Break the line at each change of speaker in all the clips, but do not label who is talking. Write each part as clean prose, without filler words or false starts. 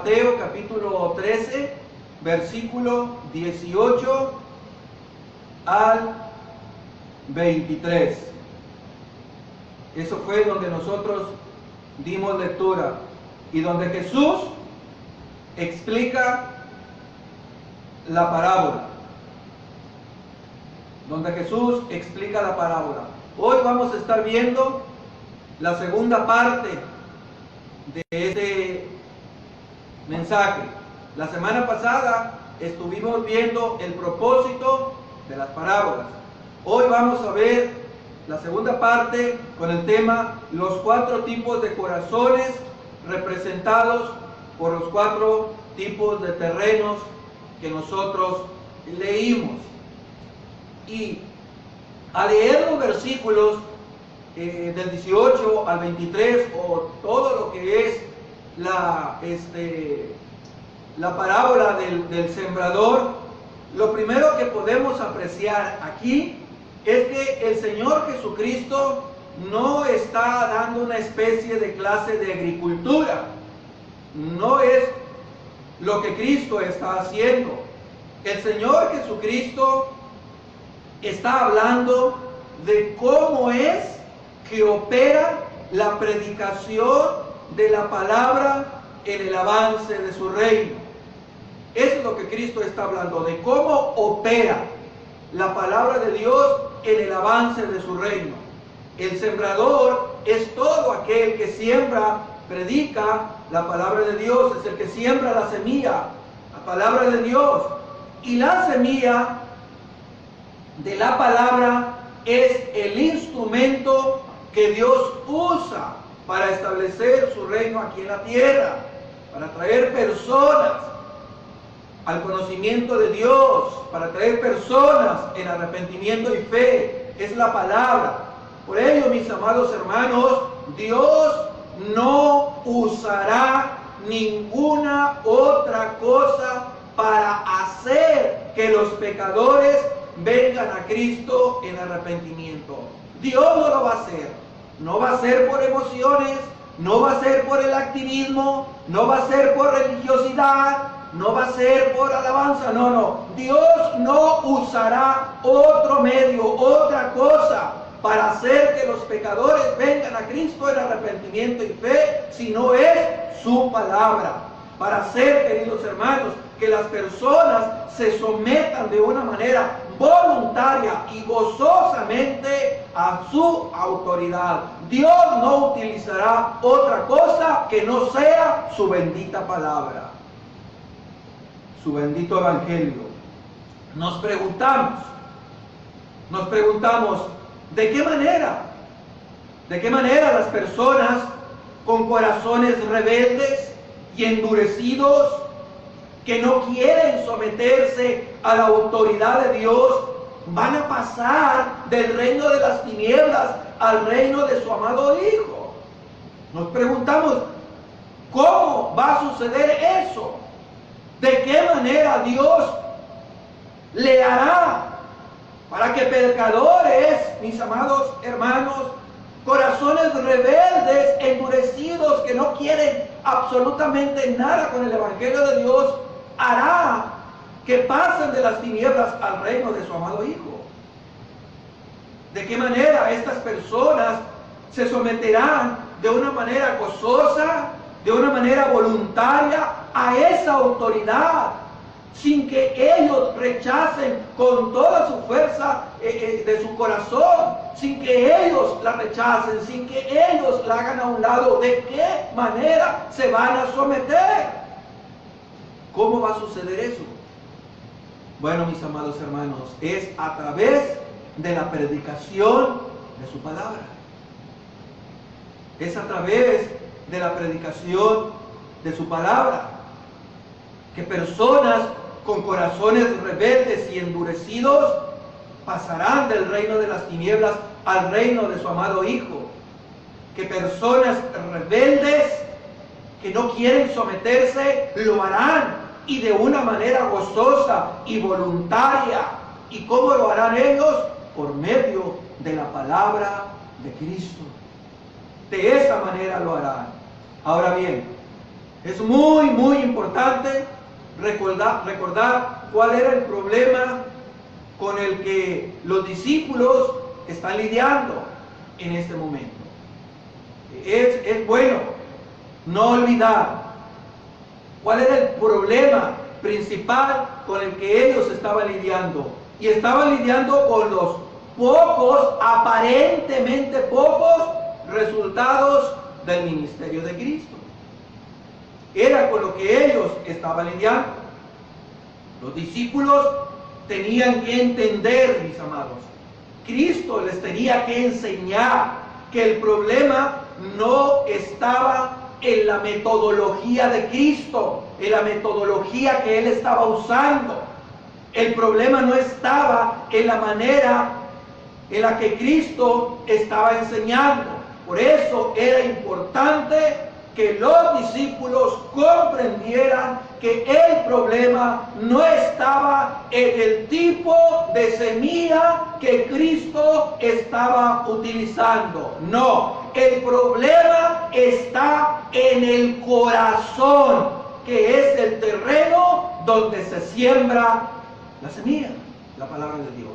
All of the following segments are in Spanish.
Mateo capítulo 13, versículo 18 al 23. Eso fue donde nosotros dimos lectura y donde Jesús explica la parábola. Donde Jesús explica la parábola. Hoy vamos a estar viendo la segunda parte de este mensaje. La semana pasada estuvimos viendo el propósito de las parábolas. Hoy vamos a ver la segunda parte con el tema los 4 tipos de corazones representados por los 4 tipos de terrenos que nosotros leímos. Y al leer los versículos del 18 al 23, o todo lo que es la parábola del sembrador, lo primero que podemos apreciar aquí es que el Señor Jesucristo no está dando una especie de clase de agricultura. No es lo que Cristo está haciendo. El Señor Jesucristo está hablando de cómo es que opera la predicación de la palabra en el avance de su reino. Eso es lo que Cristo está hablando, de cómo opera la palabra de Dios en el avance de su reino. El sembrador es todo aquel que siembra, predica la palabra de Dios, es el que siembra la semilla, la palabra de Dios. Y la semilla de la palabra es el instrumento que Dios usa para establecer su reino aquí en la tierra, para traer personas al conocimiento de Dios, para traer personas en arrepentimiento y fe. Es la palabra. Por ello, mis amados hermanos, Dios no usará ninguna otra cosa para hacer que los pecadores vengan a Cristo en arrepentimiento. Dios no lo va a hacer. No va a ser por emociones, no va a ser por el activismo, no va a ser por religiosidad, no va a ser por alabanza, no. Dios no usará otro medio, otra cosa para hacer que los pecadores vengan a Cristo en arrepentimiento y fe, si no es su palabra. Para hacer, queridos hermanos, que las personas se sometan de una manera voluntaria y gozosamente a su autoridad. Dios no utilizará otra cosa que no sea su bendita palabra, su bendito evangelio. Nos preguntamos, ¿de qué manera las personas con corazones rebeldes y endurecidos, que no quieren someterse a la autoridad de Dios, van a pasar del reino de las tinieblas al reino de su amado Hijo? Nos preguntamos, ¿cómo va a suceder eso? ¿De qué manera Dios le hará para que pecadores, mis amados hermanos, corazones rebeldes, endurecidos, que no quieren absolutamente nada con el evangelio de Dios, hará que pasen de las tinieblas al reino de su amado Hijo? ¿De qué manera estas personas se someterán de una manera gozosa, de una manera voluntaria a esa autoridad, sin que ellos rechacen con toda su fuerza de su corazón, sin que ellos la rechacen, sin que ellos la hagan a un lado? ¿De qué manera se van a someter? ¿Cómo va a suceder eso? Bueno, mis amados hermanos, es a través de la predicación de su palabra. Es a través de la predicación de su palabra que personas con corazones rebeldes y endurecidos pasarán del reino de las tinieblas al reino de su amado Hijo. Que personas rebeldes que no quieren someterse lo harán, y de una manera gozosa y voluntaria. ¿Y cómo lo harán ellos? Por medio de la palabra de Cristo. De esa manera lo harán. Ahora bien, Es muy importante recordar cuál era el problema con el que los discípulos están lidiando en este momento. Es bueno no olvidar cuál era el problema principal con el que ellos estaban lidiando. Y estaban lidiando con los pocos, aparentemente pocos, resultados del ministerio de Cristo. Era con lo que ellos estaban lidiando. Los discípulos tenían que entender, mis amados, Cristo les tenía que enseñar que el problema no estaba en la metodología de Cristo, en la metodología que Él estaba usando. El problema no estaba en la manera en la que Cristo estaba enseñando. Por eso era importante que los discípulos comprendieran que el problema no estaba en el tipo de semilla que Cristo estaba utilizando. No, el problema está en el corazón, que es el terreno donde se siembra la semilla, la palabra de Dios.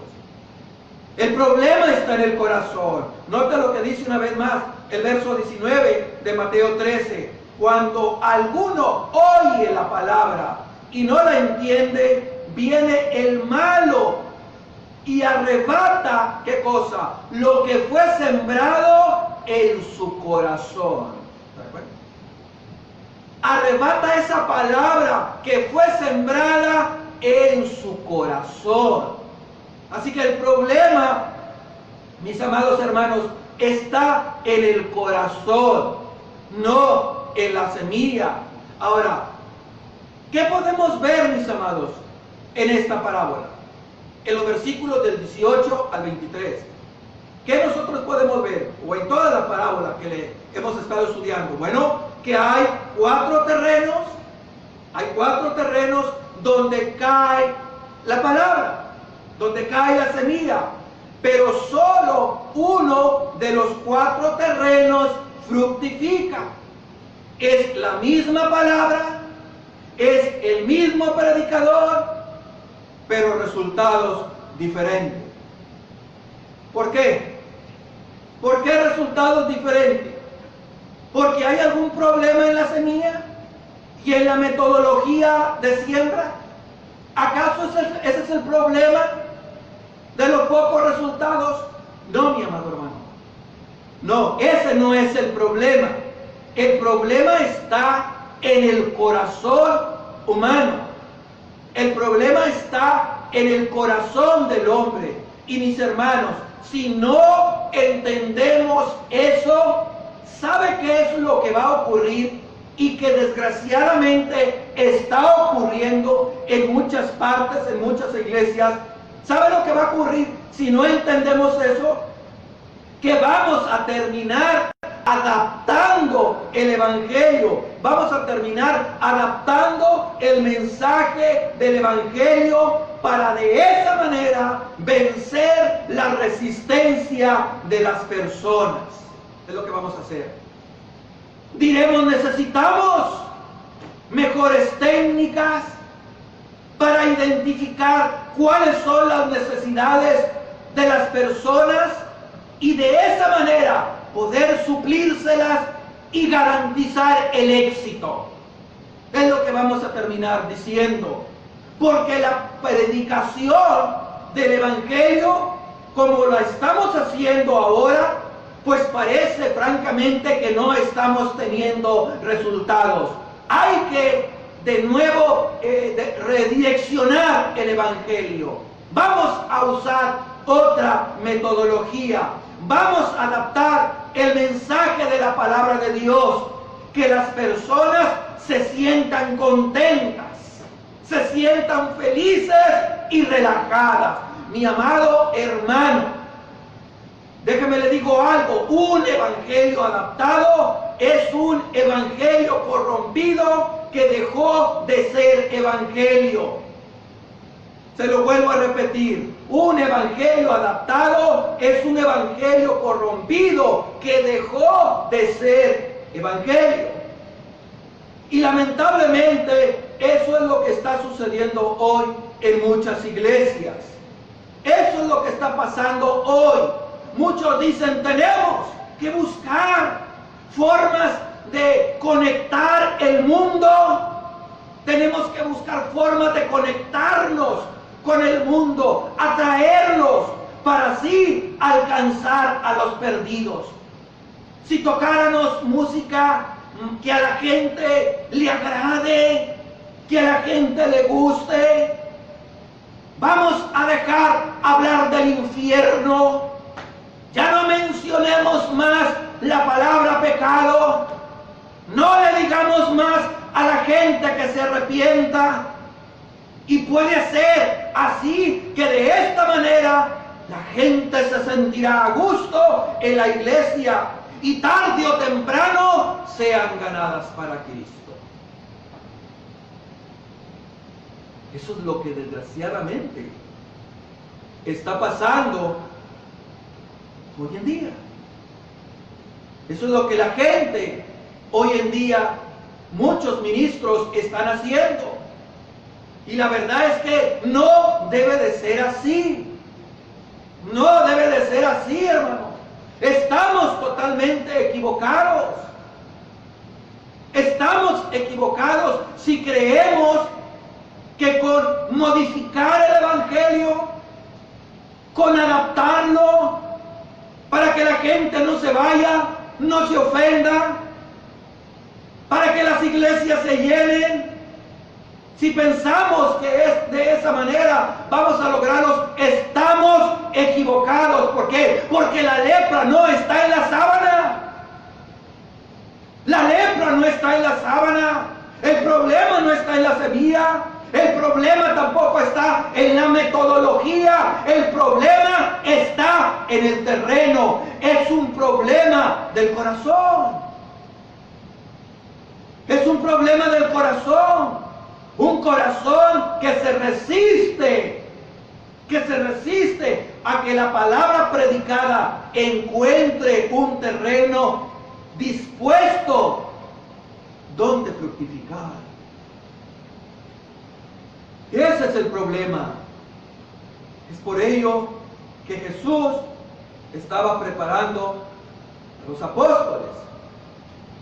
El problema está en el corazón. Nota lo que dice una vez más el verso 19 de Mateo 13. Cuando alguno oye la palabra y no la entiende, viene el malo y arrebata, ¿qué cosa? Lo que fue sembrado en su corazón. Arrebata esa palabra que fue sembrada en su corazón. Así que el problema, mis amados hermanos, está en el corazón, no en la semilla. Ahora, ¿qué podemos ver, mis amados, en esta parábola? En los versículos del 18 al 23. ¿Qué nosotros podemos ver? O en toda la parábola que le hemos estado estudiando. Bueno, que hay cuatro terrenos donde cae la palabra, donde cae la semilla, pero solo uno de los cuatro terrenos fructifica. Es la misma palabra, es el mismo predicador, pero resultados diferentes. ¿Por qué? ¿Por qué resultados diferentes? ¿Porque hay algún problema en la semilla y en la metodología de siembra? ¿Acaso ese es el problema de los pocos resultados? No, mi amado hermano. No, ese no es el problema. El problema está en el corazón humano. El problema está en el corazón del hombre. Y mis hermanos, si no entendemos eso, ¿sabe qué es lo que va a ocurrir? Y que desgraciadamente está ocurriendo en muchas partes, en muchas iglesias. ¿Sabe lo que va a ocurrir si no entendemos eso? Que vamos a terminar adaptando el evangelio. Vamos a terminar adaptando el mensaje del evangelio para de esa manera vencer la resistencia de las personas. Es lo que vamos a hacer. Diremos, necesitamos mejores técnicas para identificar cuáles son las necesidades de las personas y de esa manera poder suplírselas y garantizar el éxito. Es lo que vamos a terminar diciendo, porque la predicación del evangelio, como la estamos haciendo ahora, pues parece francamente que no estamos teniendo resultados. Hay que de nuevo redireccionar el evangelio. Vamos a usar otra metodología. Vamos a adaptar el mensaje de la palabra de Dios, que las personas se sientan contentas, se sientan felices y relajadas. Mi amado hermano, déjeme le digo algo, un evangelio adaptado es un evangelio corrompido que dejó de ser evangelio. Se lo vuelvo a repetir, un evangelio adaptado es un evangelio corrompido que dejó de ser evangelio. Y lamentablemente eso es lo que está sucediendo hoy en muchas iglesias. Eso es lo que está pasando hoy. Muchos dicen, tenemos que buscar formas de conectar el mundo. Tenemos que buscar formas de conectarnos con el mundo, atraerlos para así alcanzar a los perdidos. Si tocáramos música que a la gente le agrade, que a la gente le guste, vamos a dejar hablar del infierno. Ya no mencionemos más la palabra pecado. No le digamos más a la gente que se arrepienta. Y puede ser así que de esta manera la gente se sentirá a gusto en la iglesia y tarde o temprano sean ganadas para Cristo. Eso es lo que desgraciadamente está pasando hoy en día. Eso es lo que la gente hoy en día, muchos ministros están haciendo. Y la verdad es que no debe de ser así. No debe de ser así, hermano. Estamos totalmente equivocados. Estamos equivocados si creemos que con modificar el evangelio, con adaptarlo, para que la gente no se vaya, no se ofenda, para que las iglesias se llenen, si pensamos que es de esa manera, vamos a lograrlos, estamos equivocados. ¿Por qué? Porque la lepra no está en la sábana. La lepra no está en la sábana. El problema no está en la semilla. El problema tampoco está en la metodología. El problema está en el terreno. Es un problema del corazón. Es un problema del corazón. Un corazón que se resiste a que la palabra predicada encuentre un terreno dispuesto donde fructificar. Ese es el problema. Es por ello que Jesús estaba preparando a los apóstoles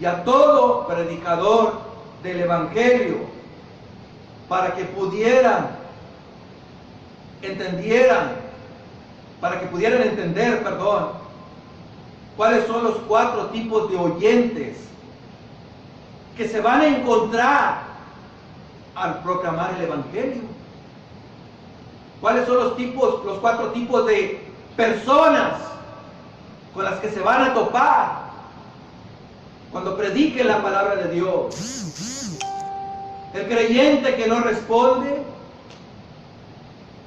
y a todo predicador del evangelio para que pudieran entender, cuáles son los 4 tipos de oyentes que se van a encontrar al proclamar el evangelio. ¿Cuáles son los 4 tipos de personas con las que se van a topar cuando prediquen la palabra de Dios? El creyente que no responde,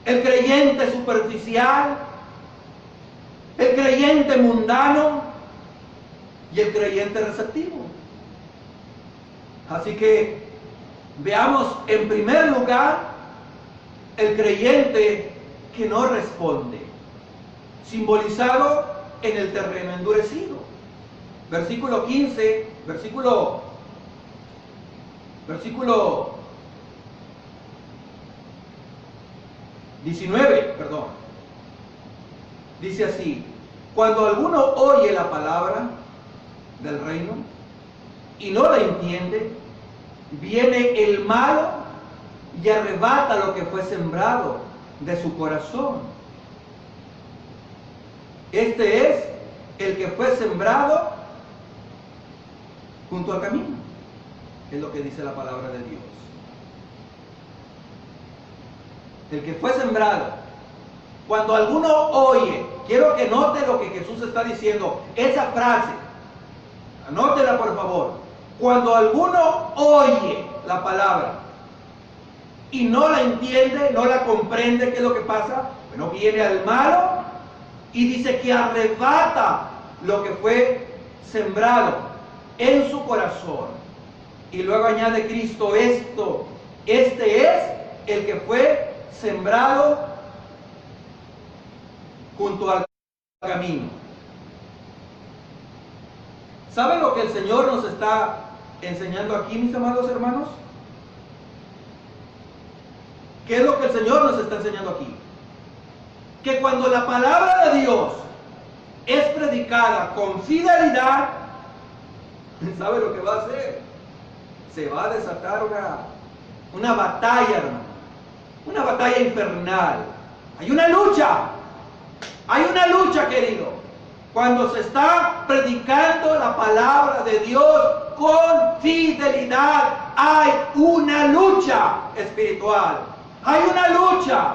el creyente superficial, el creyente mundano y el creyente receptivo. Así que veamos en primer lugar el creyente que no responde, simbolizado en el terreno endurecido. Versículo 15, versículo 19, dice así: cuando alguno oye la palabra del reino y no la entiende, viene el malo y arrebata lo que fue sembrado de su corazón. Este es el que fue sembrado junto al camino. Es lo que dice la palabra de Dios. El que fue sembrado. Cuando alguno oye, quiero que note lo que Jesús está diciendo. Esa frase, anótela por favor. Cuando alguno oye la palabra y no la entiende, no la comprende, ¿qué es lo que pasa? Bueno, viene al malo y dice que arrebata lo que fue sembrado en su corazón. Y luego añade Cristo esto: este es el que fue sembrado junto al camino. ¿Saben lo que el Señor nos está enseñando aquí, mis amados hermanos? ¿Qué es lo que el Señor nos está enseñando aquí? Que cuando la palabra de Dios es predicada con fidelidad, ¿sabe lo que va a hacer? Se va a desatar una batalla, hermano. Una batalla infernal. Hay una lucha, querido. Cuando se está predicando la palabra de Dios con fidelidad, hay una lucha espiritual. Hay una lucha.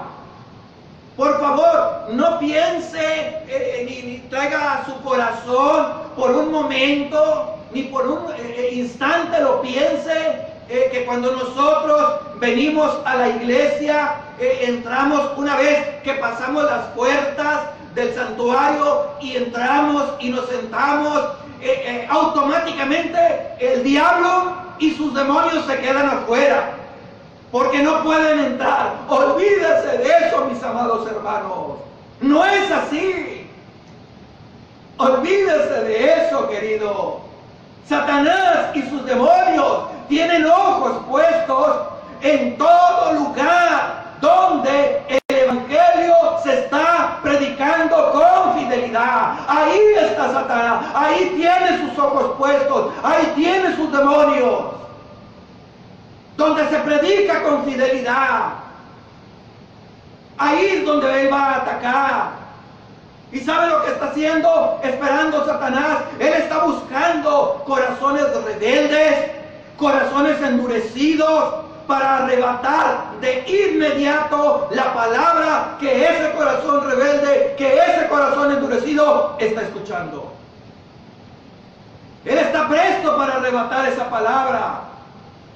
Por favor, no piense ni traiga a su corazón por un momento, ni por un instante lo piense, que cuando nosotros venimos a la iglesia, entramos una vez que pasamos las puertas del santuario y entramos y nos sentamos, automáticamente el diablo y sus demonios se quedan afuera, porque no pueden entrar. Olvídese de eso, mis amados hermanos. No es así. Olvídese de eso, querido. Satanás y sus demonios tienen ojos puestos en todo lugar donde el evangelio se está predicando con fidelidad. Ahí está Satanás, ahí tiene sus ojos puestos, ahí tiene sus demonios. Donde se predica con fidelidad, ahí es donde él va a atacar. ¿Y sabe lo que está haciendo? Esperando Satanás. Él está buscando corazones rebeldes, corazones endurecidos, para arrebatar de inmediato la palabra que ese corazón rebelde, que ese corazón endurecido está escuchando. Él está presto para arrebatar esa palabra.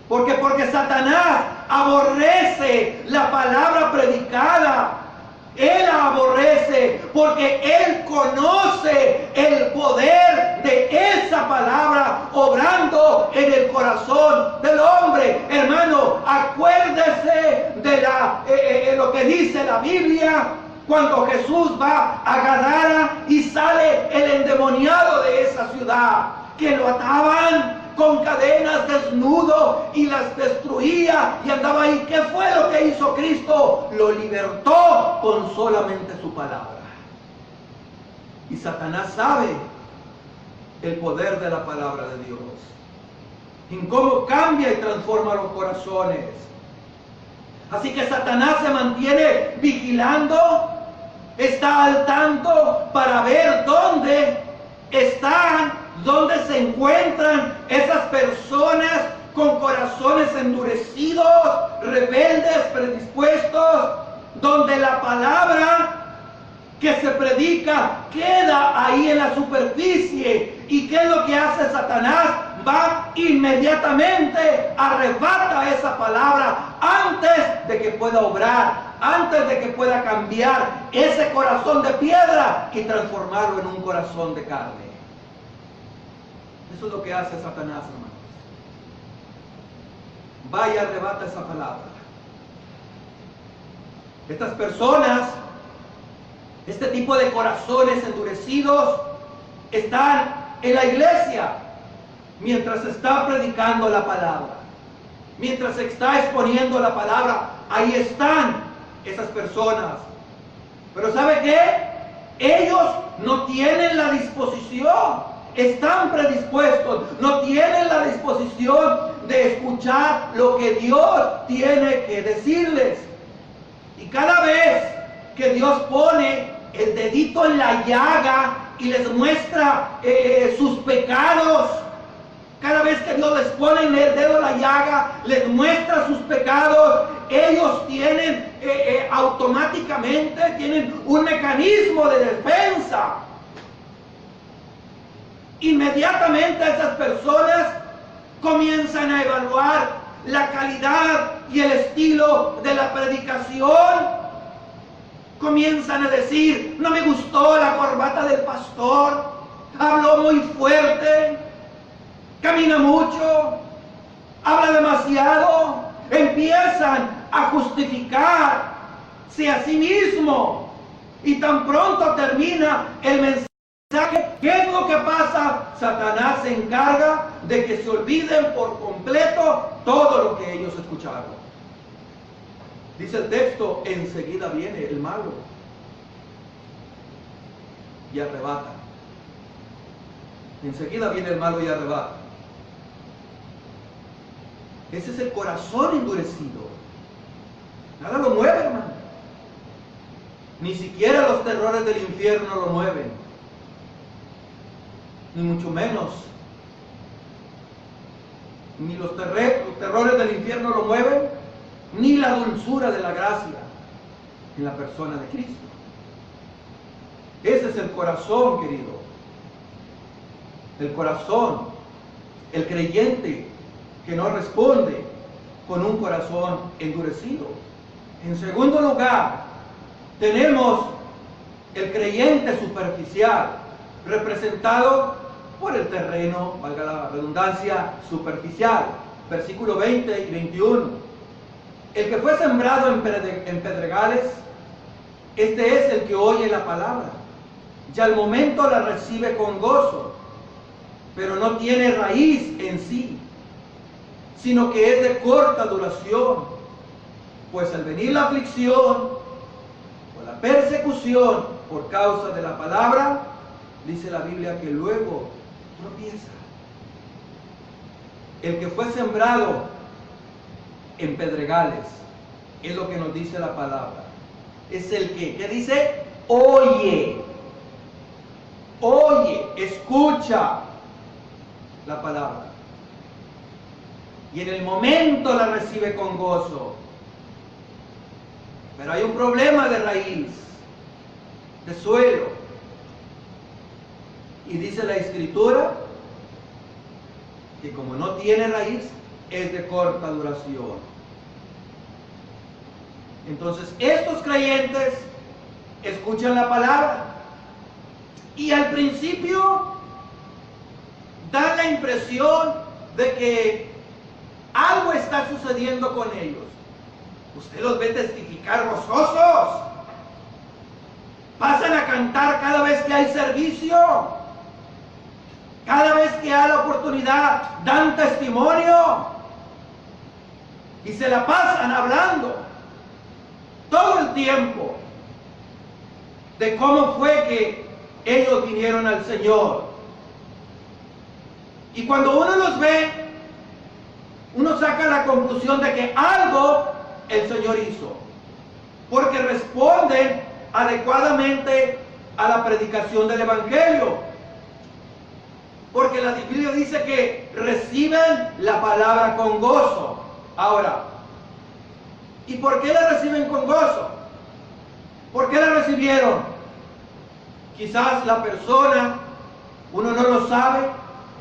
Porque Satanás aborrece la palabra predicada. Él la aborrece porque él conoce el poder de esa palabra obrando en el corazón del hombre. Hermano, acuérdese de lo que dice la Biblia cuando Jesús va a Gadara y sale el endemoniado de esa ciudad, que lo ataban con cadenas, desnudo, y las destruía y andaba ahí. ¿Qué fue lo que hizo Cristo? Lo libertó con solamente su palabra. Y Satanás sabe el poder de la palabra de Dios, en cómo cambia y transforma los corazones. Así que Satanás se mantiene vigilando, está al tanto para ver dónde se encuentran esas personas con corazones endurecidos, rebeldes, predispuestos, donde la palabra que se predica queda ahí en la superficie. ¿Y qué es lo que hace Satanás? Va inmediatamente, arrebata esa palabra antes de que pueda obrar, antes de que pueda cambiar ese corazón de piedra y transformarlo en un corazón de carne. Eso es lo que hace Satanás, hermanos. Vaya, arrebata esa palabra. Estas personas, este tipo de corazones endurecidos, están en la iglesia mientras se está predicando la palabra, mientras se está exponiendo la palabra. Ahí están esas personas. Pero ¿sabe qué? Ellos no tienen la disposición. Están predispuestos, no tienen la disposición de escuchar lo que Dios tiene que decirles. Y cada vez que Dios pone el dedito en la llaga y les muestra sus pecados, cada vez que Dios les pone el dedo en la llaga, les muestra sus pecados, ellos tienen automáticamente tienen un mecanismo de defensa. Inmediatamente esas personas comienzan a evaluar la calidad y el estilo de la predicación. Comienzan a decir: no me gustó la corbata del pastor, habló muy fuerte, camina mucho, habla demasiado. Empiezan a justificarse a sí mismo, y tan pronto termina el mensaje ¿Qué es lo que pasa? Satanás se encarga de que se olviden por completo todo lo que ellos escucharon. Dice el texto, enseguida viene el malo y arrebata. Enseguida viene el malo y arrebata. Ese es el corazón endurecido. Nada lo mueve, hermano. Ni siquiera los terrores del infierno lo mueven. Ni mucho menos. Ni los terrores del infierno lo mueven, ni la dulzura de la gracia en la persona de Cristo. Ese es el corazón, querido. El corazón, el creyente que no responde con un corazón endurecido. En segundo lugar, tenemos el creyente superficial, representado por el terreno, valga la redundancia, superficial. Versículo 20 y 21. El que fue sembrado en pedregales, este es el que oye la palabra, y al momento la recibe con gozo, pero no tiene raíz en sí, sino que es de corta duración, pues al venir la aflicción o la persecución por causa de la palabra, dice la Biblia que luego tropieza. El que fue sembrado en pedregales, es lo que nos dice la palabra, es el que, ¿qué dice? Oye, escucha la palabra, y en el momento la recibe con gozo. Pero hay un problema de raíz, de suelo. Y dice la Escritura que como no tiene raíz, es de corta duración. Entonces, estos creyentes escuchan la palabra y al principio dan la impresión de que algo está sucediendo con ellos. Usted los ve testificar gozosos. Pasan a cantar cada vez que hay servicio. Cada vez que hay la oportunidad, dan testimonio. Y se la pasan hablando todo el tiempo de cómo fue que ellos vinieron al Señor. Y cuando uno los ve, uno saca la conclusión de que algo el Señor hizo, porque responden adecuadamente a la predicación del Evangelio. Porque la Biblia dice que reciben la palabra con gozo. Ahora, ¿y por qué la reciben con gozo? ¿Por qué la recibieron? Quizás la persona, uno no lo sabe,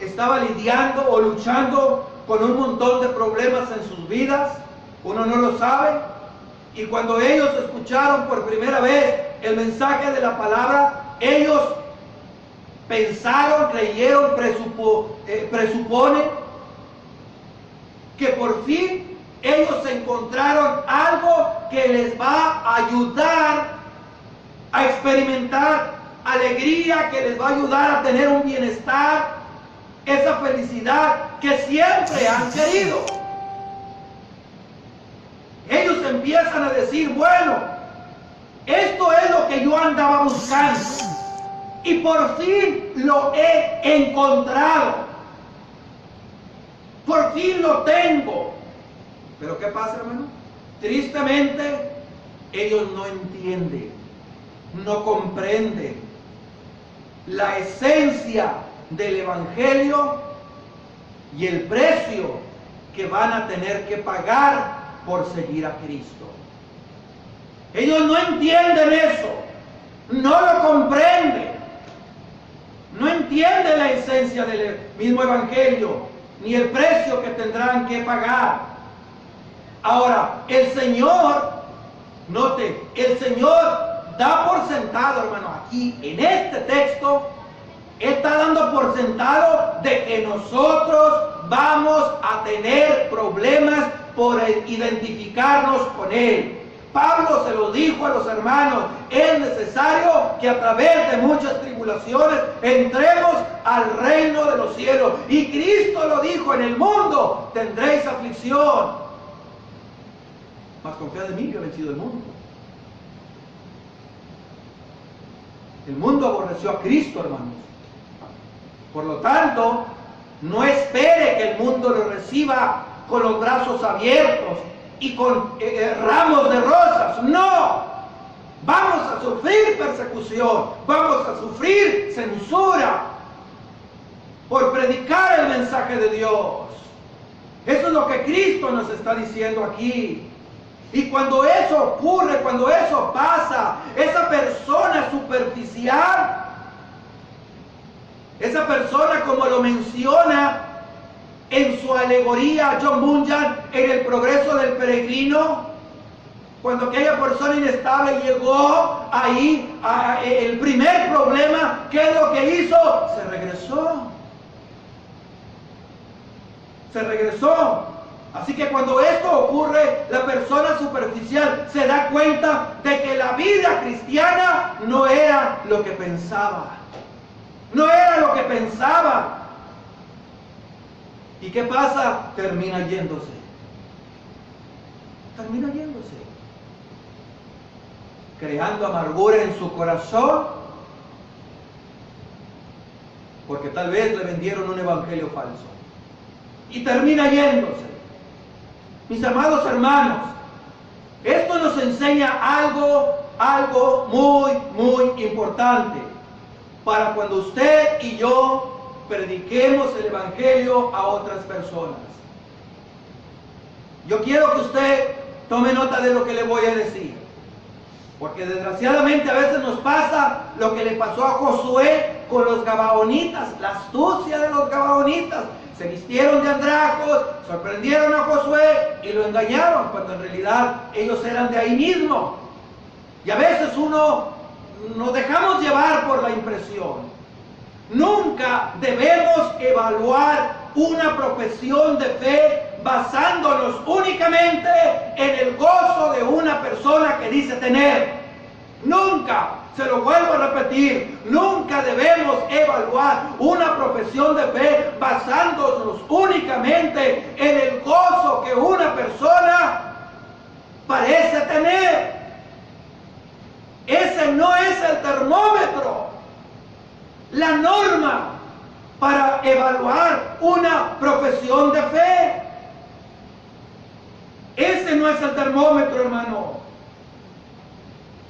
estaba lidiando o luchando con un montón de problemas en sus vidas, uno no lo sabe, y cuando ellos escucharon por primera vez el mensaje de la palabra, ellos pensaron, creyeron, presuponen que por fin ellos encontraron algo que les va a ayudar a experimentar alegría, que les va a ayudar a tener un bienestar, esa felicidad que siempre han querido. Ellos empiezan a decir, bueno, esto es lo que yo andaba buscando y por fin lo he encontrado, por fin lo tengo. Pero ¿qué pasa, hermano? Tristemente, ellos no entienden, no comprenden la esencia del Evangelio y el precio que van a tener que pagar por seguir a Cristo. Ellos no entienden eso, no lo comprenden, no entienden la esencia del mismo Evangelio, ni el precio que tendrán que pagar. Ahora, el Señor, note, el Señor da por sentado, hermano, aquí en este texto, está dando por sentado de que nosotros vamos a tener problemas por identificarnos con Él. Pablo se lo dijo a los hermanos, es necesario que a través de muchas tribulaciones entremos al reino de los cielos. Y Cristo lo dijo, en el mundo tendréis aflicción, mas confiad en mí que he vencido el mundo. El mundo aborreció a Cristo, hermanos. Por lo tanto, no espere que el mundo lo reciba con los brazos abiertos y con ramos de rosas. No, vamos a sufrir persecución, vamos a sufrir censura por predicar el mensaje de Dios. Eso es lo que Cristo nos está diciendo aquí. Y cuando eso ocurre, cuando eso pasa, esa persona superficial, esa persona, como lo menciona en su alegoría John Bunyan en El progreso del peregrino, cuando aquella persona inestable llegó ahí, el primer problema, ¿qué es lo que hizo? Se regresó. Se regresó. Así que cuando esto ocurre, la persona superficial se da cuenta de que la vida cristiana no era lo que pensaba. No era lo que pensaba. ¿Y qué pasa? Termina yéndose. Termina yéndose. Creando amargura en su corazón, porque tal vez le vendieron un evangelio falso. Y termina yéndose. Mis amados hermanos, esto nos enseña algo muy importante para cuando usted y yo prediquemos el evangelio a otras personas. Yo quiero que usted tome nota de lo que le voy a decir, porque desgraciadamente a veces nos pasa lo que le pasó a Josué con los gabaonitas, la astucia de los gabaonitas. Se vistieron de andrajos, sorprendieron a Josué y lo engañaron, cuando en realidad ellos eran de ahí mismo. Y a veces nos dejamos llevar por la impresión. Nunca debemos evaluar una profesión de fe basándonos únicamente en el gozo de una persona que dice tener. Nunca. Se lo vuelvo a repetir, nunca debemos evaluar una profesión de fe basándonos únicamente en el gozo que una persona parece tener. Ese no es el termómetro, la norma para evaluar una profesión de fe. Ese no es el termómetro, hermano.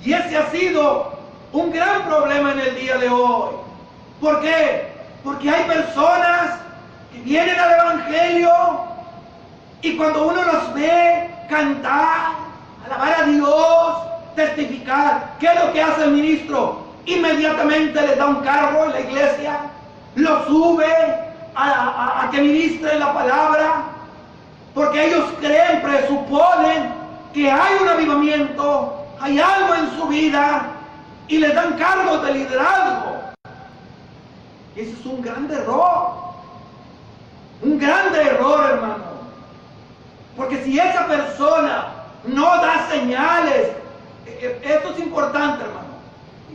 Y ese ha sido un gran problema en el día de hoy. ¿Por qué? Porque hay personas que vienen al evangelio y cuando uno los ve cantar, alabar a Dios, testificar, ¿qué es lo que hace el ministro? Inmediatamente les da un cargo en la iglesia, lo sube a que ministre la palabra, porque ellos creen, presuponen que hay un avivamiento, hay algo en su vida, y les dan cargos de liderazgo. Y ese es un grande error. Un grande error, hermano. Porque si esa persona no da señales, esto es importante, hermano.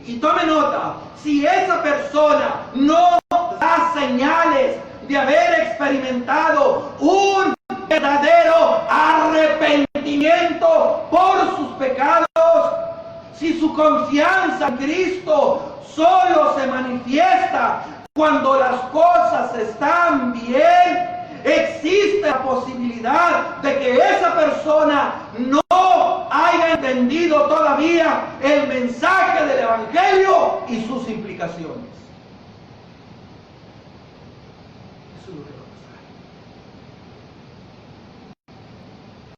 Y tome nota, si esa persona no da señales de haber experimentado un verdadero arrepentimiento por sus pecados, si su confianza en Cristo solo se manifiesta cuando las cosas están bien, existe la posibilidad de que esa persona no haya entendido todavía el mensaje del evangelio y sus implicaciones. Eso es lo que va a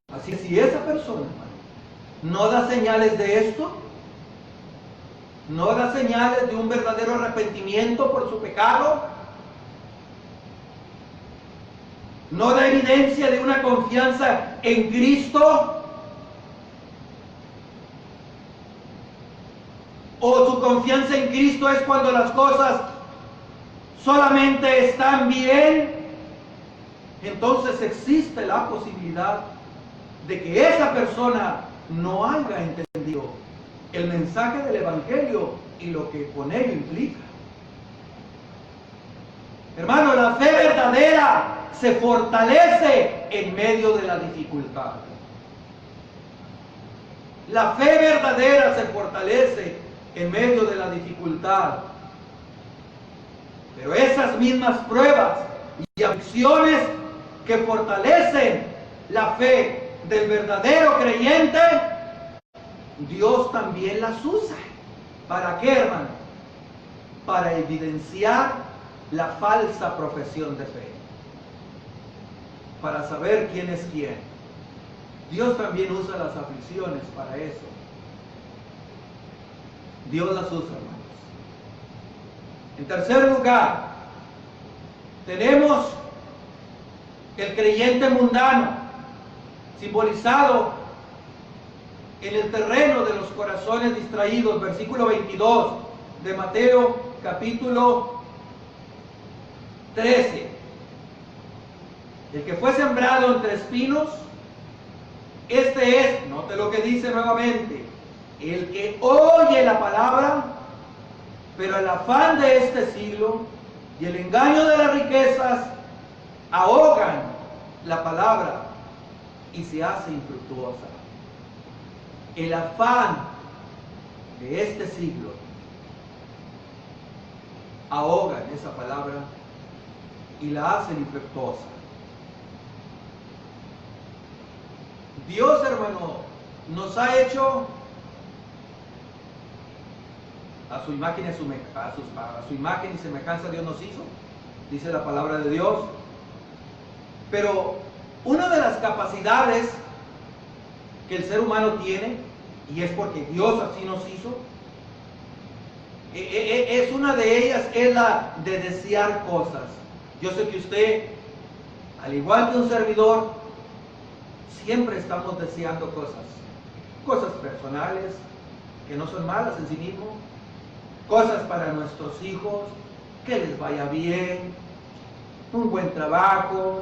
pasar. Así que si esa persona, hermano, no da señales de esto, no da señales de un verdadero arrepentimiento por su pecado, no da evidencia de una confianza en Cristo, o su confianza en Cristo es cuando las cosas solamente están bien, entonces existe la posibilidad de que esa persona no haya entendido el mensaje del Evangelio y lo que con ello implica. Hermano, la fe verdadera se fortalece en medio de la dificultad. La fe verdadera se fortalece en medio de la dificultad. Pero esas mismas pruebas y aflicciones que fortalecen la fe del verdadero creyente, Dios también las usa. ¿Para qué, hermano? Para evidenciar la falsa profesión de fe. Para saber quién es quién. Dios también usa las aflicciones para eso. Dios las usa, hermanos. En tercer lugar, tenemos el creyente mundano, simbolizado en el terreno de los corazones distraídos, versículo 22 de Mateo capítulo 13. El que fue sembrado entre espinos, este es, note lo que dice nuevamente, el que oye la palabra, pero el afán de este siglo y el engaño de las riquezas ahogan la palabra y se hace infructuosa. El afán de este siglo ahogan esa palabra y la hacen infructuosa. Dios, hermano, nos ha hecho a su imagen y a su imagen y semejanza Dios nos hizo, dice la palabra de Dios. Pero una de las capacidades que el ser humano tiene, y es porque Dios así nos hizo, es una de ellas, es la de desear cosas. Yo sé que usted, al igual que un servidor, siempre estamos deseando cosas personales, que no son malas en sí mismo, cosas para nuestros hijos, que les vaya bien, un buen trabajo,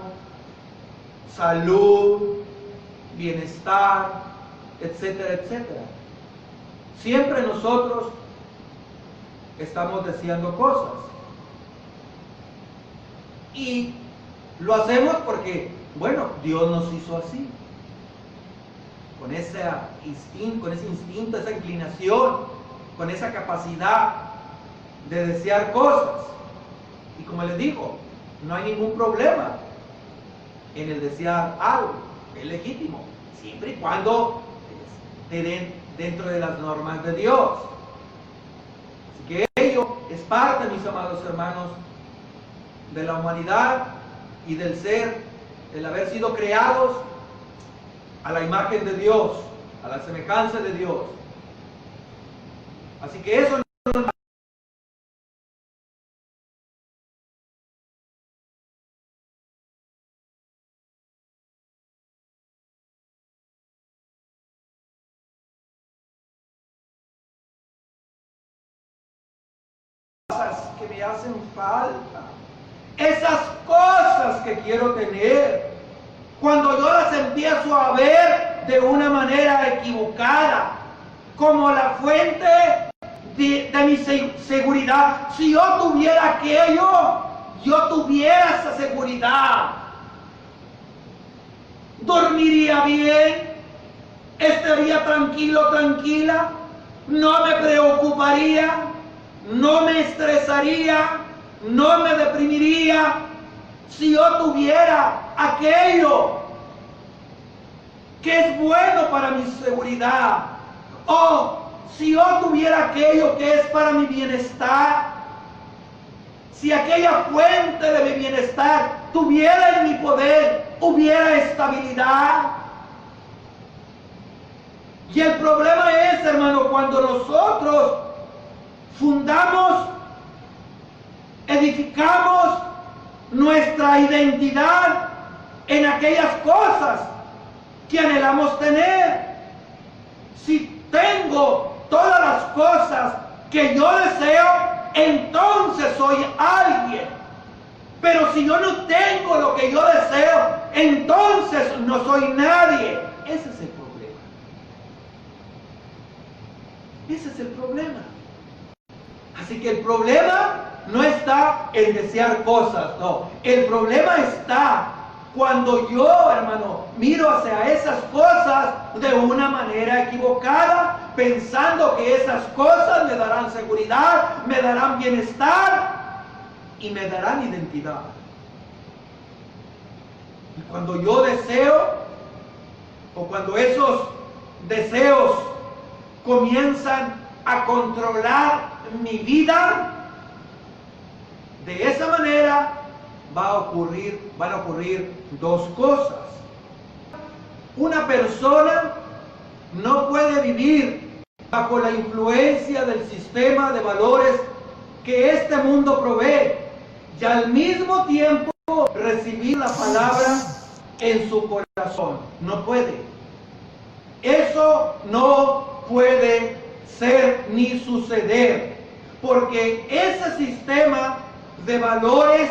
salud, bienestar, etcétera, etcétera. Siempre nosotros estamos deseando cosas. Y lo hacemos porque, bueno, Dios nos hizo así. Con ese instinto, esa inclinación, con esa capacidad de desear cosas. Y como les digo, no hay ningún problema en el desear algo, es legítimo, siempre y cuando esté dentro de las normas de Dios. Así que ello es parte, mis amados hermanos, de la humanidad y del ser, el haber sido creados a la imagen de Dios, a la semejanza de Dios. Así que eso que me hacen falta, esas cosas que quiero tener, cuando yo las empiezo a ver de una manera equivocada, como la fuente de mi seguridad. Si yo tuviera aquello, yo tuviera esa seguridad, dormiría bien, estaría tranquilo, tranquila, no me preocuparía, no me estresaría, no me deprimiría. Si yo tuviera aquello que es bueno para mi seguridad, o si yo tuviera aquello que es para mi bienestar, si aquella fuente de mi bienestar tuviera en mi poder, hubiera estabilidad. Y el problema es, hermano, cuando nosotros fundamos, edificamos nuestra identidad en aquellas cosas que anhelamos tener. Si tengo todas las cosas que yo deseo, entonces soy alguien. Pero si yo no tengo lo que yo deseo, entonces no soy nadie. Ese es el problema. Ese es el problema. Así que el problema no está en desear cosas, no. El problema está cuando yo, hermano, miro hacia esas cosas de una manera equivocada, pensando que esas cosas me darán seguridad, me darán bienestar y me darán identidad. Y cuando yo deseo, o cuando esos deseos comienzan a controlar mi vida, de esa manera van a ocurrir dos cosas. Una persona no puede vivir bajo la influencia del sistema de valores que este mundo provee y al mismo tiempo recibir la palabra en su corazón. No puede. Eso no puede ser ni suceder, porque ese sistema de valores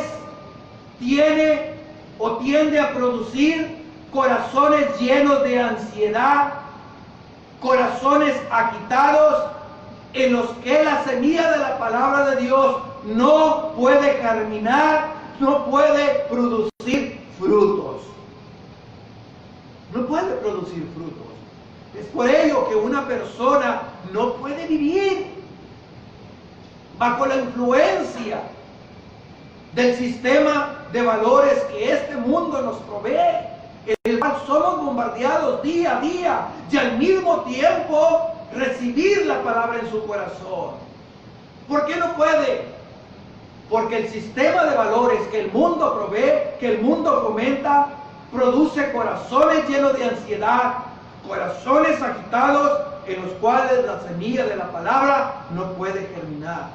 tiene o tiende a producir corazones llenos de ansiedad, corazones agitados, en los que la semilla de la palabra de Dios no puede germinar, no puede producir frutos. No puede producir frutos. Es por ello que una persona no puede vivir bajo la influencia del sistema de valores que este mundo nos provee, en el cual somos bombardeados día a día y al mismo tiempo recibir la palabra en su corazón. ¿Por qué no puede? Porque el sistema de valores que el mundo provee, que el mundo fomenta, produce corazones llenos de ansiedad, corazones agitados en los cuales la semilla de la palabra no puede germinar,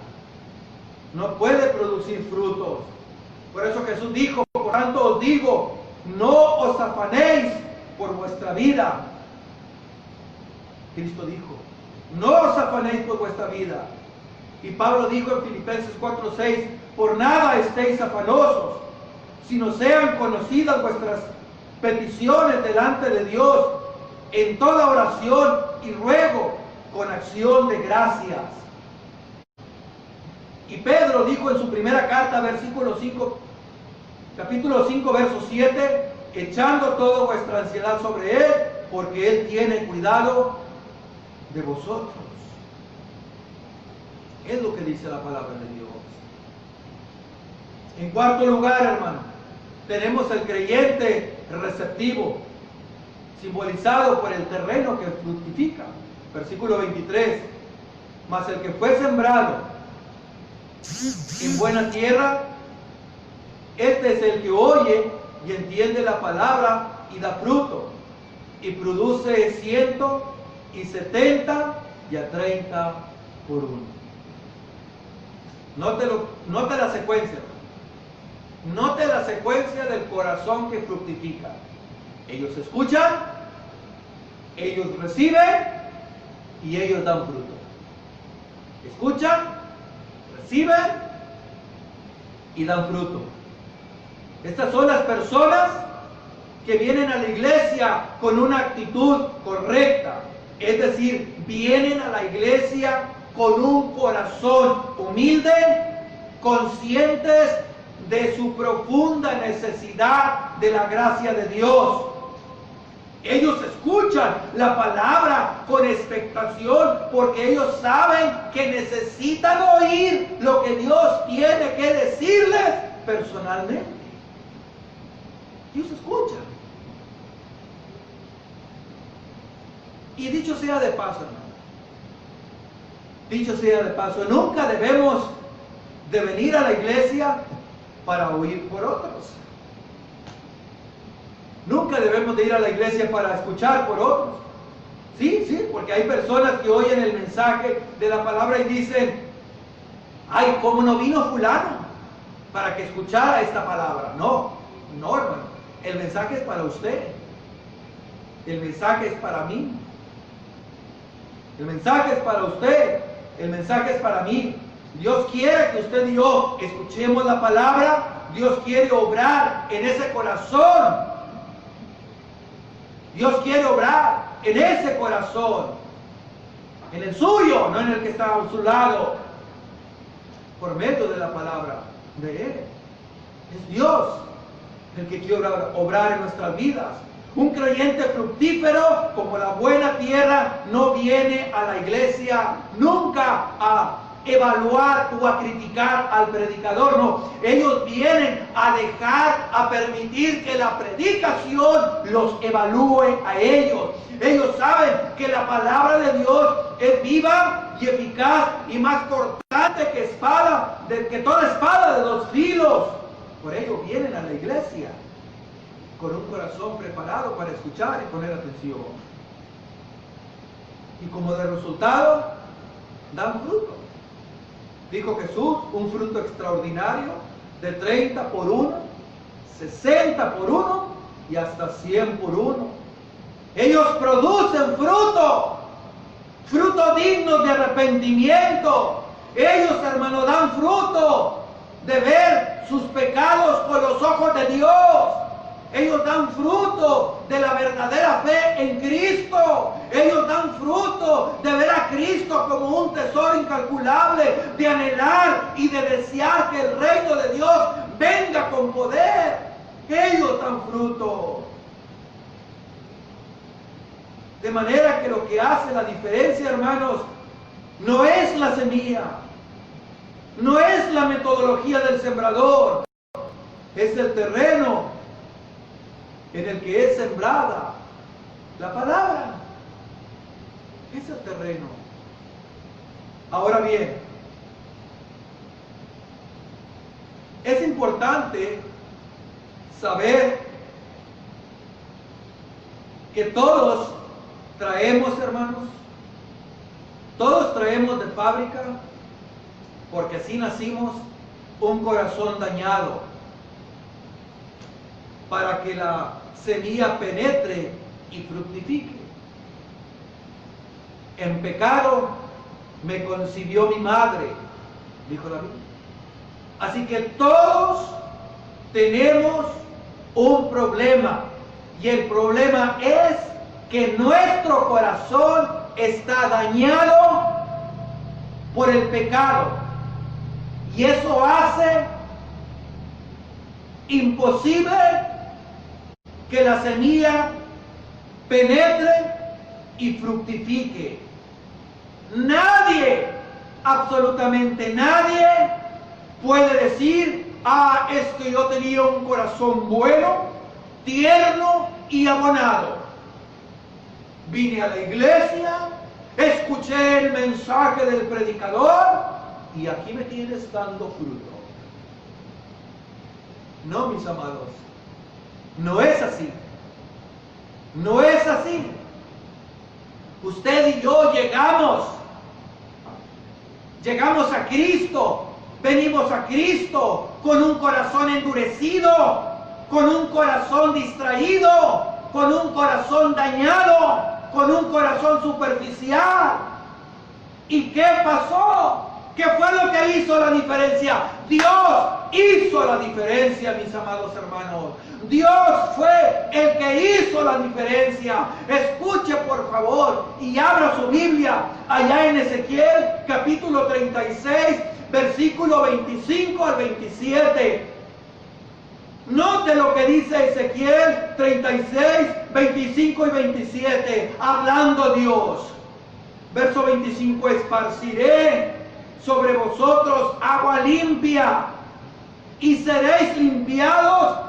no puede producir frutos. Por eso Jesús dijo: por tanto os digo, no os afanéis por vuestra vida. Cristo dijo: no os afanéis por vuestra vida. Y Pablo dijo en Filipenses 4:6: por nada estéis afanosos, sino sean conocidas vuestras peticiones delante de Dios en toda oración y ruego con acción de gracias. Y Pedro dijo en su primera carta, capítulo 5, verso 7, echando toda vuestra ansiedad sobre Él, porque Él tiene cuidado de vosotros. Es lo que dice la palabra de Dios. En cuarto lugar, hermano, tenemos el creyente receptivo, simbolizado por el terreno que fructifica. Versículo 23. Mas el que fue sembrado en buena tierra, este es el que oye y entiende la palabra y da fruto, y produce 100 y 70 y a 30 por uno. Note la secuencia. Note la secuencia del corazón que fructifica. Ellos escuchan, ellos reciben y ellos dan fruto. Escuchan, reciben y dan fruto. Estas son las personas que vienen a la iglesia con una actitud correcta. Es decir, vienen a la iglesia con un corazón humilde, conscientes de su profunda necesidad de la gracia de Dios. Ellos escuchan la palabra con expectación porque ellos saben que necesitan oír lo que Dios tiene que decirles personalmente. Ellos escuchan. Y dicho sea de paso, hermano, dicho sea de paso, nunca debemos de venir a la iglesia para oír por otros. Nunca debemos de ir a la iglesia para escuchar por otros. Sí, porque hay personas que oyen el mensaje de la palabra y dicen: ay, ¿cómo no vino fulano para que escuchara esta palabra? No, hermano, el mensaje es para usted. El mensaje es para mí. El mensaje es para usted. El mensaje es para mí. Dios quiere que usted y yo escuchemos la palabra. Dios quiere obrar en ese corazón. Dios quiere obrar en ese corazón. en el suyo, no en el que está a su lado, por medio de la palabra de Él. Es Dios el que quiere obrar en nuestras vidas. Un creyente fructífero, como la buena tierra, no viene a la iglesia nunca a evaluar o a criticar al predicador, no. Ellos vienen a dejar, a permitir que la predicación los evalúe a ellos. Ellos saben que la palabra de Dios es viva y eficaz y más cortante que toda espada de dos filos. Por ello vienen a la iglesia con un corazón preparado para escuchar y poner atención. Y como de resultado, dan fruto. Dijo Jesús, un fruto extraordinario de 30 por 1, 60 por 1 y hasta 100 por 1. Ellos producen fruto digno de arrepentimiento. Ellos, hermanos, dan fruto de ver sus pecados con los ojos de Dios. Ellos dan fruto de la verdadera fe en Cristo. Ellos dan fruto de ver a Cristo como un tesoro incalculable, de anhelar y de desear que el reino de Dios venga con poder. Ellos dan fruto. De manera que lo que hace la diferencia, hermanos, no es la semilla, no es la metodología del sembrador, es el terreno en el que es sembrada la palabra. Es el terreno. Ahora bien, es importante saber que todos traemos, hermanos, todos traemos de fábrica, porque así nacimos, un corazón dañado, para que la semilla penetre y fructifique. En pecado me concibió mi madre, dijo la Biblia. Así que todos tenemos un problema, y el problema es que nuestro corazón está dañado por el pecado, y eso hace imposible que la semilla penetre y fructifique. Nadie, absolutamente nadie, puede decir: es que yo tenía un corazón bueno, tierno y abonado. Vine a la iglesia, escuché el mensaje del predicador y aquí me tienes dando fruto. No, mis amados, no es así. No es así. Usted y yo llegamos a Cristo, venimos a Cristo con un corazón endurecido, con un corazón distraído, con un corazón dañado, con un corazón superficial. ¿Y qué pasó? ¿Qué fue lo que hizo la diferencia? Dios hizo la diferencia, mis amados hermanos. Dios fue el que hizo la diferencia. Escuche por favor y abra su Biblia allá en Ezequiel capítulo 36, versículo 25 al 27. Note lo que dice Ezequiel 36, 25 y 27, hablando Dios. Verso 25: esparciré sobre vosotros agua limpia, y seréis limpiados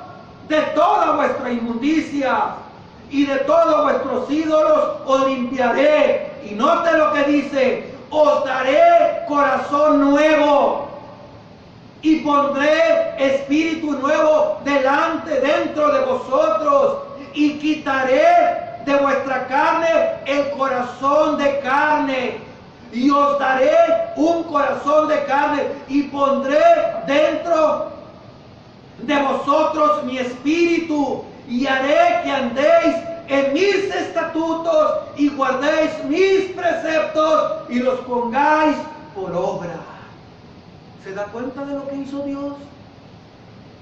de toda vuestra inmundicia, y de todos vuestros ídolos os limpiaré. Y note lo que dice: os daré corazón nuevo, y pondré espíritu nuevo dentro de vosotros, y quitaré de vuestra carne el corazón de carne, y os daré un corazón de carne, y pondré dentro de vosotros mi espíritu, y haré que andéis en mis estatutos y guardéis mis preceptos y los pongáis por obra. ¿Se da cuenta de lo que hizo Dios?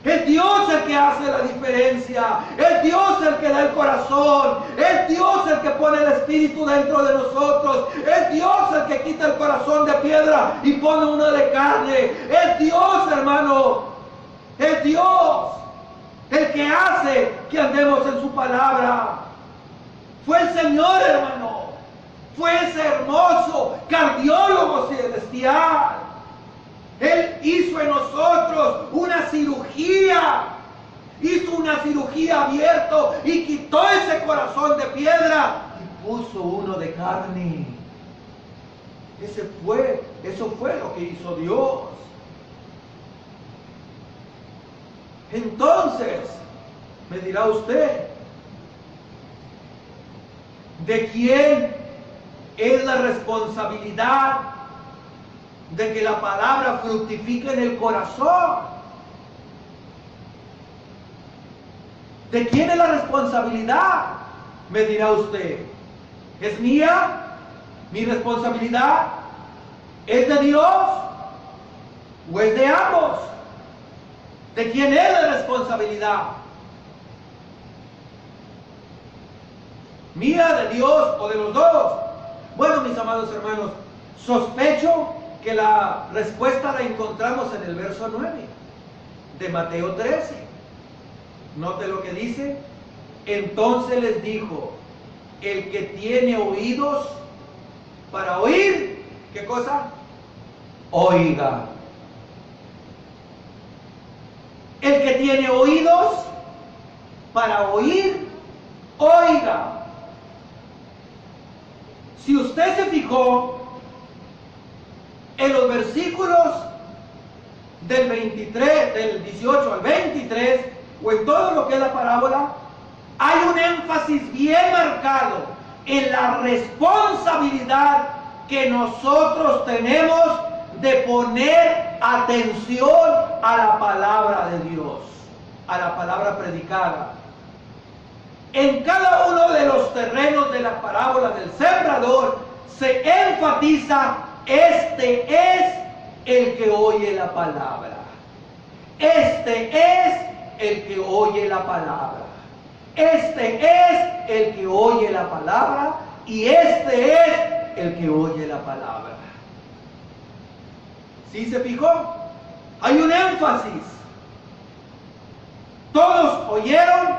Es Dios el que hace la diferencia. Es Dios el que da el corazón. Es Dios el que pone el espíritu dentro de nosotros. Es Dios corazón de piedra y pone uno de carne. Es Dios, hermano. Es Dios el que hace que andemos en su palabra. Fue el Señor, hermano. Fue ese hermoso cardiólogo celestial. Él hizo en nosotros una cirugía. Hizo una cirugía abierta y quitó ese corazón de piedra y puso uno de carne. Eso fue lo que hizo Dios. Entonces, me dirá usted, ¿de quién es la responsabilidad de que la palabra fructifique en el corazón? ¿De quién es la responsabilidad? Me dirá usted. ¿Es mía? ¿Mi responsabilidad? ¿Es de Dios? ¿O es de ambos? ¿De quién es la responsabilidad? ¿Mía, de Dios o de los dos? Bueno, mis amados hermanos, sospecho que la respuesta la encontramos en el verso 9 de Mateo 13. Note lo que dice. Entonces les dijo, el que tiene oídos para oír, ¿qué cosa? Oiga. El que tiene oídos para oír, oiga. Si usted se fijó en los versículos del 23, del 18 al 23, o en todo lo que es la parábola, hay un énfasis bien marcado en la responsabilidad que nosotros tenemos de poner atención a la palabra de Dios, a la palabra predicada. En cada uno de los terrenos de la parábola del sembrador se enfatiza: este es el que oye la palabra. Este es el que oye la palabra. Este es el que oye la palabra y este es el que oye la palabra. ¿Sí se fijó? Hay un énfasis. Todos oyeron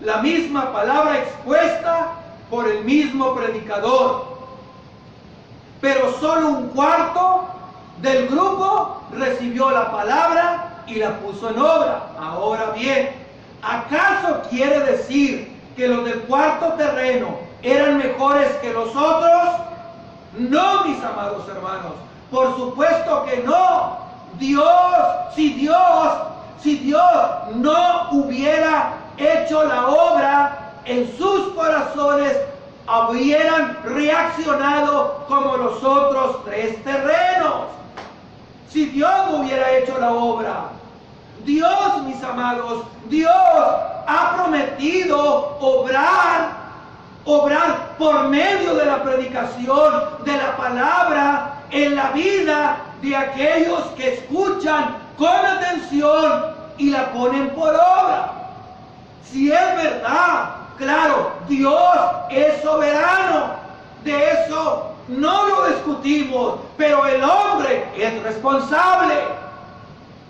la misma palabra expuesta por el mismo predicador, pero solo un cuarto del grupo recibió la palabra y la puso en obra. Ahora bien, ¿acaso quiere decir que los del cuarto terreno eran mejores que los otros? No, mis amados hermanos, por supuesto que no. Si Dios no hubiera hecho la obra en sus corazones, hubieran reaccionado como los otros tres terrenos. Si Dios no hubiera hecho la obra, Dios, mis amados, Dios ha prometido obrar por medio de la predicación de la palabra en la vida de aquellos que escuchan con atención y la ponen por obra. Si es verdad, claro, Dios es soberano, de eso no lo discutimos, pero el hombre es responsable.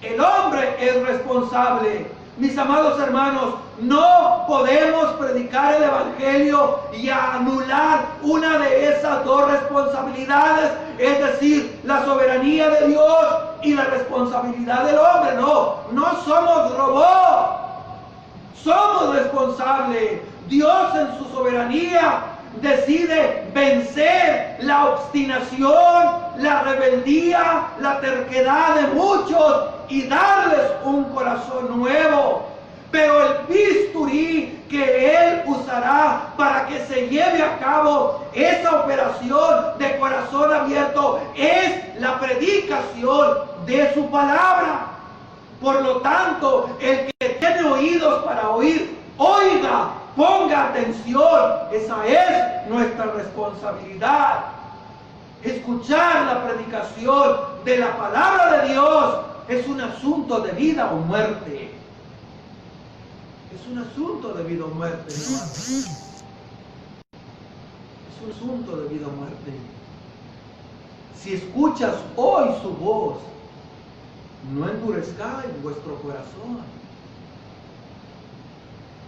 El hombre es responsable. Mis amados hermanos, no podemos predicar el evangelio y anular una de esas dos responsabilidades, es decir, la soberanía de Dios y la responsabilidad del hombre. No somos robots, somos responsables. Dios en su soberanía decide vencer la obstinación, la rebeldía, la terquedad de muchos y darles un corazón nuevo. Pero el bisturí que Él usará para que se lleve a cabo esa operación de corazón abierto es la predicación de su palabra. Por lo tanto, el que tiene oídos para oír, oiga, ponga atención. Esa es nuestra responsabilidad. Escuchar la predicación de la palabra de Dios es un asunto de vida o muerte. Es un asunto de vida o muerte, hermano. Es un asunto de vida o muerte. si escuchas hoy su voz, no endurezcáis vuestro corazón.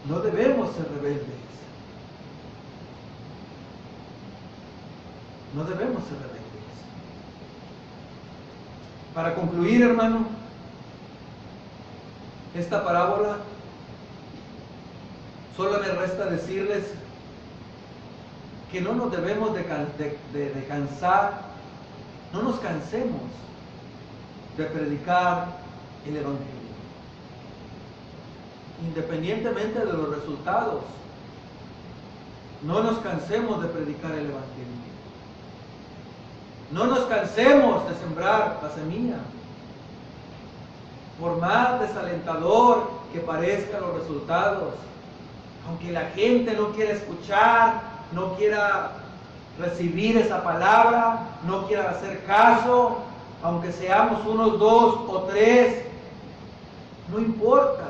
No debemos ser rebeldes. No debemos ser rebeldes. Para concluir, hermano, esta parábola, solo me resta decirles que no nos debemos de cansar, no nos cansemos de predicar el Evangelio. Independientemente de los resultados, no nos cansemos de predicar el Evangelio. No nos cansemos de sembrar la semilla. Por más desalentador que parezcan los resultados, aunque la gente no quiera escuchar, no quiera recibir esa palabra, no quiera hacer caso, aunque seamos unos 2 o 3, no importa.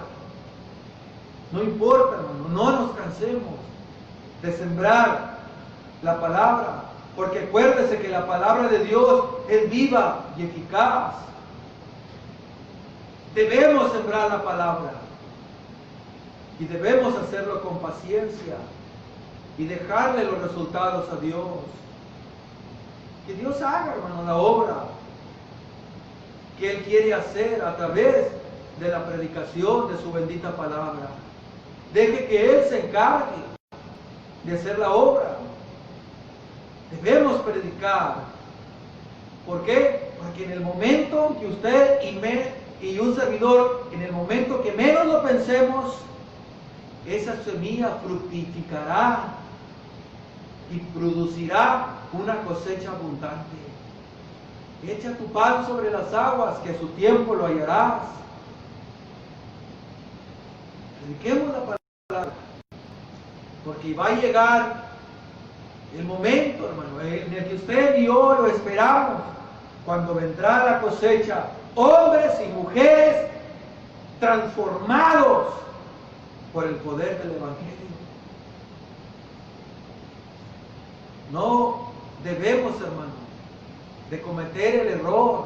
No importa, hermano, no nos cansemos de sembrar la palabra, porque acuérdese que la palabra de Dios es viva y eficaz. Debemos sembrar la palabra y debemos hacerlo con paciencia y dejarle los resultados a Dios. Que Dios haga, hermano, la obra que Él quiere hacer a través de la predicación de su bendita palabra. Deje que Él se encargue de hacer la obra. Debemos predicar. ¿Por qué? Porque en el momento que usted y un servidor, en el momento que menos lo pensemos, esa semilla fructificará y producirá una cosecha abundante. Echa tu pan sobre las aguas, que a su tiempo lo hallarás. Prediquemos la palabra, porque va a llegar el momento, hermano, en el que usted y yo lo esperamos, cuando vendrá la cosecha, hombres y mujeres transformados por el poder del Evangelio. No debemos, hermano, de cometer el error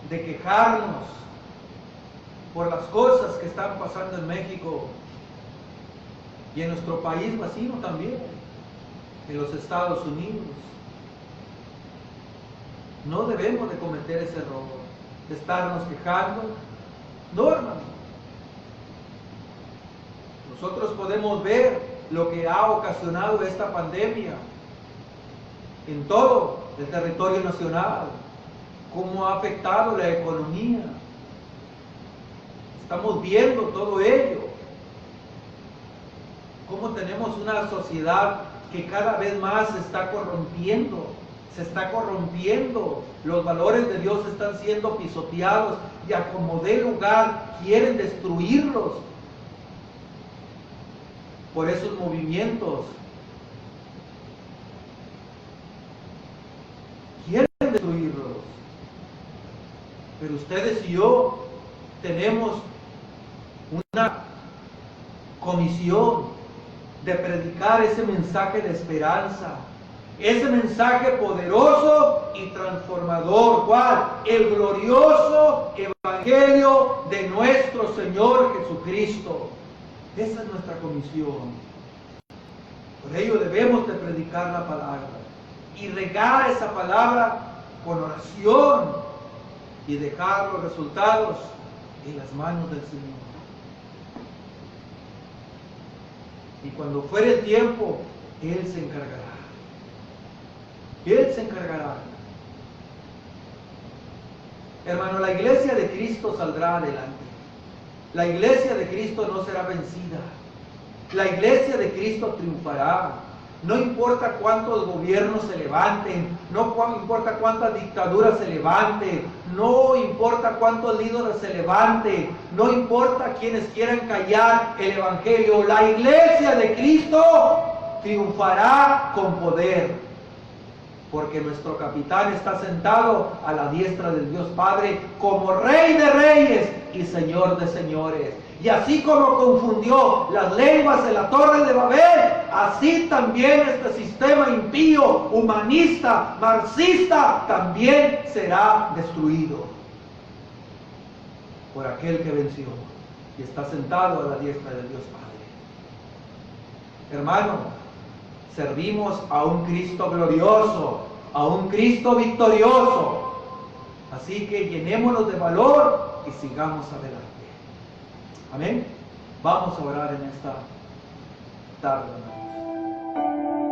de quejarnos por las cosas que están pasando en México y en nuestro país vecino también, en los Estados Unidos. No debemos de cometer ese error de estarnos quejando. No, hermano. Nosotros podemos ver lo que ha ocasionado esta pandemia en todo el territorio nacional, cómo ha afectado la economía. Estamos viendo todo ello, cómo tenemos una sociedad que cada vez más se está corrompiendo, los valores de Dios están siendo pisoteados y a como dé lugar quieren destruirlos por esos movimientos. Quieren destruirlos. Pero ustedes y yo tenemos una comisión de predicar ese mensaje de esperanza, ese mensaje poderoso y transformador. ¿Cuál? El glorioso Evangelio de nuestro Señor Jesucristo. Esa es nuestra comisión. Por ello debemos de predicar la palabra y regar esa palabra con oración y dejar los resultados en las manos del Señor. Y cuando fuere el tiempo, Él se encargará. Él se encargará. Hermano, la iglesia de Cristo saldrá adelante. La iglesia de Cristo no será vencida. La iglesia de Cristo triunfará. No importa cuántos gobiernos se levanten, no importa cuántas dictaduras se levanten, no importa cuántos líderes se levanten, no importa quienes quieran callar el Evangelio, la iglesia de Cristo triunfará con poder, porque nuestro capitán está sentado a la diestra del Dios Padre como Rey de Reyes y Señor de Señores. Y así como confundió las lenguas de la Torre de Babel, así también este sistema impío, humanista, marxista, también será destruido por aquel que venció y está sentado a la diestra de Dios Padre. Hermano, servimos a un Cristo glorioso, a un Cristo victorioso. Así que llenémonos de valor y sigamos adelante. Amén. Vamos a orar en esta tarde, hermanos.